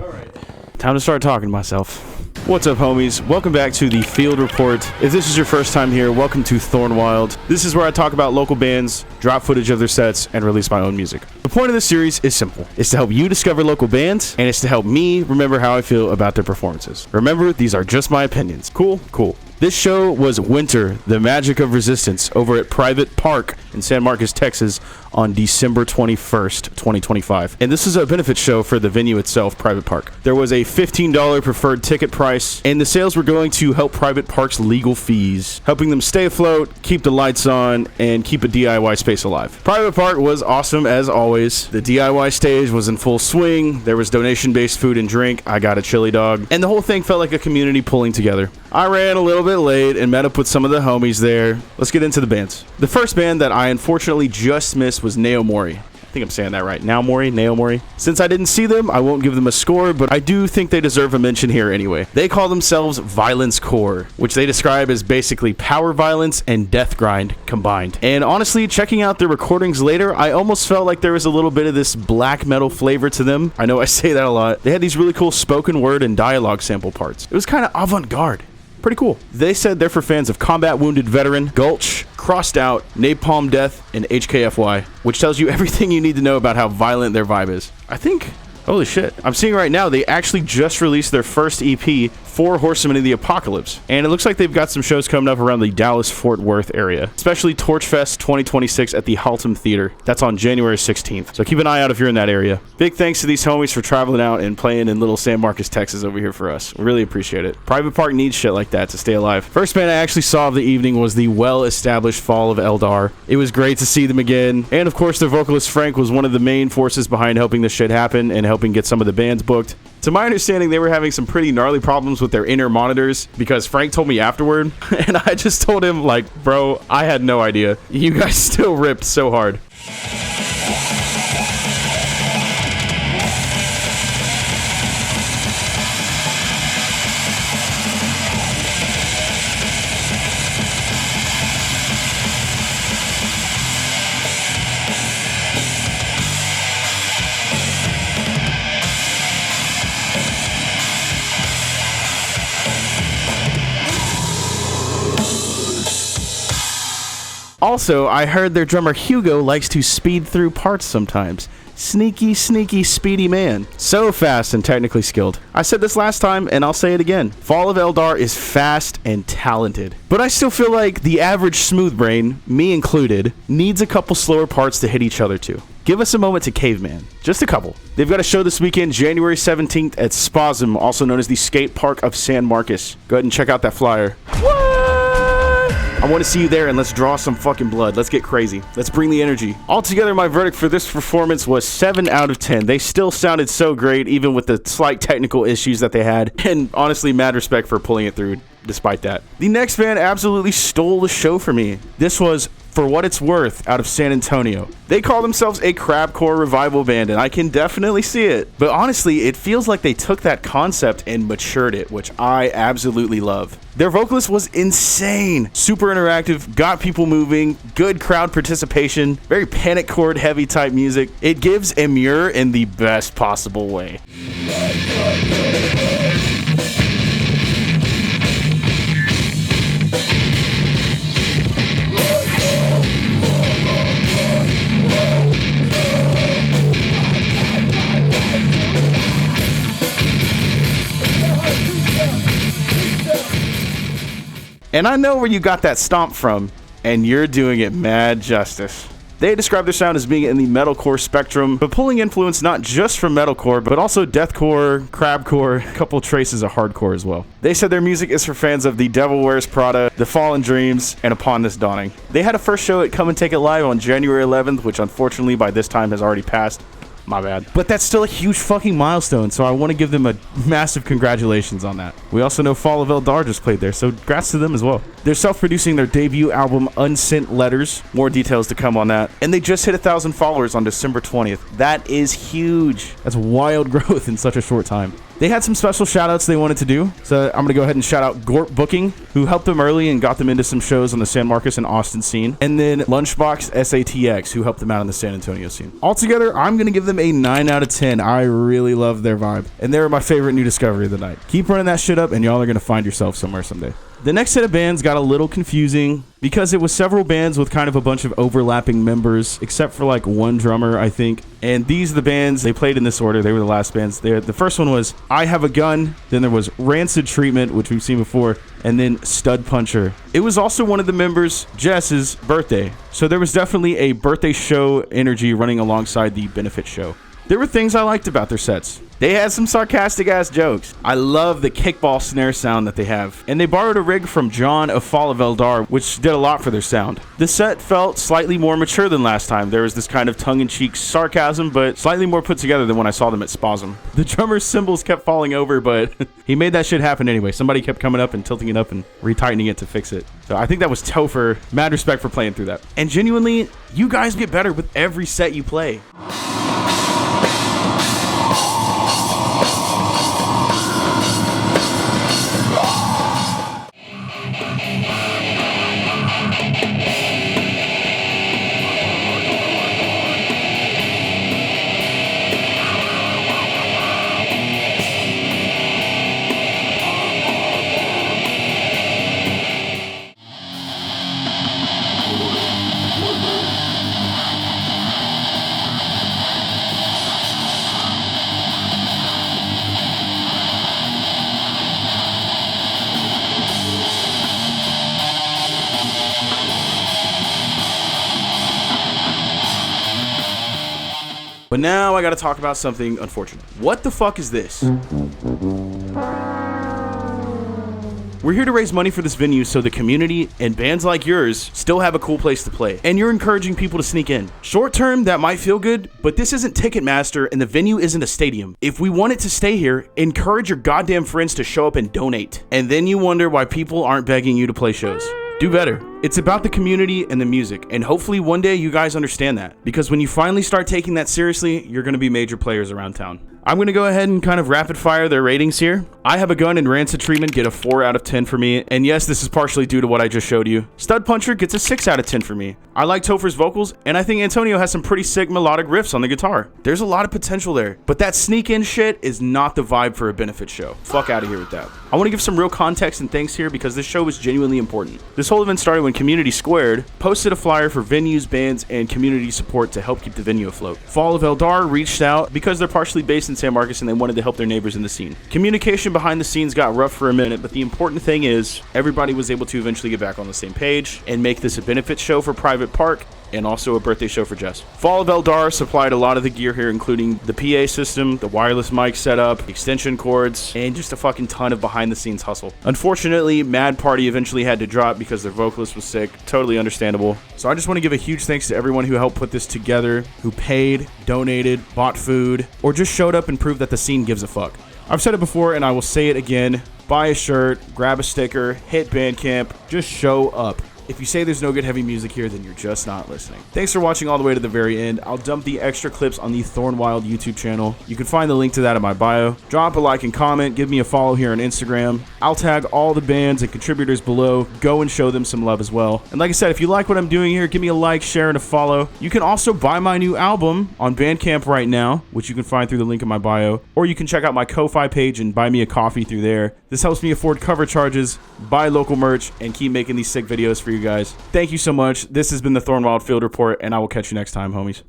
Alright, time to start talking to myself. What's up, homies? Welcome back to the Field Report. If this is your first time here, welcome to Thornwyld. This is where I talk about local bands, drop footage of their sets, and release my own music. The point of this series is simple. It's to help you discover local bands, and it's to help me remember how I feel about their performances. Remember, these are just my opinions. Cool? Cool. This show was Winter, the Magic of Resistance, over at Private Park in San Marcos, Texas, on December 21st, 2025. And this is a benefit show for the venue itself, Private Park. There was a $15 preferred ticket price, and the sales were going to help Private Park's legal fees, helping them stay afloat, keep the lights on, and keep a DIY space alive. Private Park was awesome as always. The DIY stage was in full swing. There was donation-based food and drink. I got a chili dog. And the whole thing felt like a community pulling together. I ran a little bit late and met up with some of the homies there. Let's get into the bands. The first band that I unfortunately just missed was Naomori. I think I'm saying that right. Naomori. Since I didn't see them, I won't give them a score, but I do think they deserve a mention here anyway. They call themselves Violence Core, which they describe as basically power violence and death grind combined. And honestly, checking out their recordings later, I almost felt like there was a little bit of this black metal flavor to them. I know I say that a lot. They had these really cool spoken word and dialogue sample parts. It was kind of avant-garde. Pretty cool. They said they're for fans of Combat Wounded Veteran, Gulch, Crossed Out, Napalm Death, and HKFY, which tells you everything you need to know about how violent their vibe is. I think, holy shit, I'm seeing right now they actually just released their first EP, Four Horsemen of the Apocalypse, and it looks like they've got some shows coming up around the Dallas-Fort Worth area, especially Torchfest 2026 at the Haltom Theater. That's on January 16th, so keep an eye out if you're in that area. Big thanks to these homies for traveling out and playing in little San Marcos, Texas over here for us. We really appreciate it. Private Park needs shit like that to stay alive. First band I actually saw of the evening was the well-established Fall of Eldar. It was great to see them again, and of course their vocalist Frank was one of the main forces behind helping this shit happen and helping get some of the bands booked. To my understanding, they were having some pretty gnarly problems with their inner monitors because Frank told me afterward, and I just told him, like, bro, I had no idea. You guys still ripped so hard. Also, I heard their drummer Hugo likes to speed through parts sometimes. Sneaky, speedy man. So fast and technically skilled. I said this last time, and I'll say it again. Fall of Eldar is fast and talented. But I still feel like the average smooth brain, me included, needs a couple slower parts to hit each other to. Give us a moment to Caveman. Just a couple. They've got a show this weekend, January 17th at Spasm, also known as the Skate Park of San Marcos. Go ahead and check out that flyer. What? I want to see you there, and let's draw some fucking blood. Let's get crazy. Let's bring the energy. Altogether, my verdict for this performance was 7 out of 10. They still sounded so great, even with the slight technical issues that they had. And honestly, mad respect for pulling it through despite that. The next band absolutely stole the show for me. This was For What It's Worth out of San Antonio. They call themselves a crabcore revival band, and I can definitely see it. But honestly, it feels like they took that concept and matured it, which I absolutely love. Their vocalist was insane. Super interactive, got people moving, good crowd participation, very panic chord heavy type music. It gives Emure in the best possible way. And I know where you got that stomp from, and you're doing it mad justice. They describe their sound as being in the metalcore spectrum, but pulling influence not just from metalcore, but also deathcore, crabcore, a couple traces of hardcore as well. They said their music is for fans of The Devil Wears Prada, The Fallen Dreams, and Upon This Dawning. They had a first show at Come and Take It Live on January 11th, which unfortunately by this time has already passed. My bad. But that's still a huge fucking milestone, so I want to give them a massive congratulations on that. We also know Fall of Eldar just played there, so congrats to them as well. They're self-producing their debut album, Unsent Letters. More details to come on that. And they just hit 1,000 followers on December 20th. That is huge. That's wild growth in such a short time. They had some special shout-outs they wanted to do, so I'm going to go ahead and shout out Gorp Booking, who helped them early and got them into some shows on the San Marcos and Austin scene, and then Lunchbox SATX, who helped them out on the San Antonio scene. Altogether, I'm going to give them a 9 out of 10. I really love their vibe, and they're my favorite new discovery of the night. Keep running that shit up, and y'all are going to find yourself somewhere someday. The next set of bands got a little confusing because it was several bands with kind of a bunch of overlapping members, except for like one drummer, I think. And these are the bands, they played in this order. They were the last bands there. The first one was I Have a Gun. Then there was Rancid Treatment, which we've seen before. And then Studpuncher. It was also one of the members, Jess's, birthday. So there was definitely a birthday show energy running alongside the benefit show. There were things I liked about their sets. They had some sarcastic ass jokes. I love the kickball snare sound that they have. And they borrowed a rig from John of Fall of Eldar, which did a lot for their sound. The set felt slightly more mature than last time. There was this kind of tongue-in-cheek sarcasm, but slightly more put together than when I saw them at Spasm. The drummer's cymbals kept falling over, but he made that shit happen anyway. Somebody kept coming up and tilting it up and retightening it to fix it. So I think that was Topher. Mad respect for playing through that. And genuinely, you guys get better with every set you play. But now I gotta talk about something unfortunate. What the fuck is this? We're here to raise money for this venue so the community and bands like yours still have a cool place to play. And you're encouraging people to sneak in. Short term, that might feel good, but this isn't Ticketmaster and the venue isn't a stadium. If we want it to stay here, encourage your goddamn friends to show up and donate. And then you wonder why people aren't begging you to play shows. Do better. It's about the community and the music, and hopefully one day you guys understand that. Because when you finally start taking that seriously, you're going to be major players around town. I'm going to go ahead and kind of rapid fire their ratings here. I Have a Gun and Rancid Treatment get a 4 out of 10 for me, and yes, this is partially due to what I just showed you. Studpuncher gets a 6 out of 10 for me. I like Topher's vocals, and I think Antonio has some pretty sick melodic riffs on the guitar. There's a lot of potential there, but that sneak-in shit is not the vibe for a benefit show. Fuck out of here with that. I want to give some real context and thanks here because this show was genuinely important. This whole event started when Community Squared posted a flyer for venues, bands, and community support to help keep the venue afloat. Fall of Eldar reached out because they're partially based in San Marcos and they wanted to help their neighbors in the scene. Communication behind the scenes got rough for a minute, but the important thing is everybody was able to eventually get back on the same page and make this a benefit show for Private Park and also a birthday show for Jess. Fall of Eldar supplied a lot of the gear here, including the PA system, the wireless mic setup, extension cords, and just a fucking ton of behind-the-scenes hustle. Unfortunately, Mad Party eventually had to drop because their vocalist was sick. Totally understandable. So I just want to give a huge thanks to everyone who helped put this together, who paid, donated, bought food, or just showed up and proved that the scene gives a fuck. I've said it before and I will say it again. Buy a shirt, grab a sticker, hit Bandcamp, just show up. If you say there's no good heavy music here, then you're just not listening. Thanks for watching all the way to the very end. I'll dump the extra clips on the Thornwyld YouTube channel. You can find the link to that in my bio. Drop a like and comment. Give me a follow here on Instagram. I'll tag all the bands and contributors below. Go and show them some love as well. And like I said, if you like what I'm doing here, give me a like, share, and a follow. You can also buy my new album on Bandcamp right now, which you can find through the link in my bio. Or you can check out my Ko-Fi page and buy me a coffee through there. This helps me afford cover charges, buy local merch, and keep making these sick videos for you guys. Thank you so much. This has been the Thornwyld Field Report, and I will catch you next time, homies.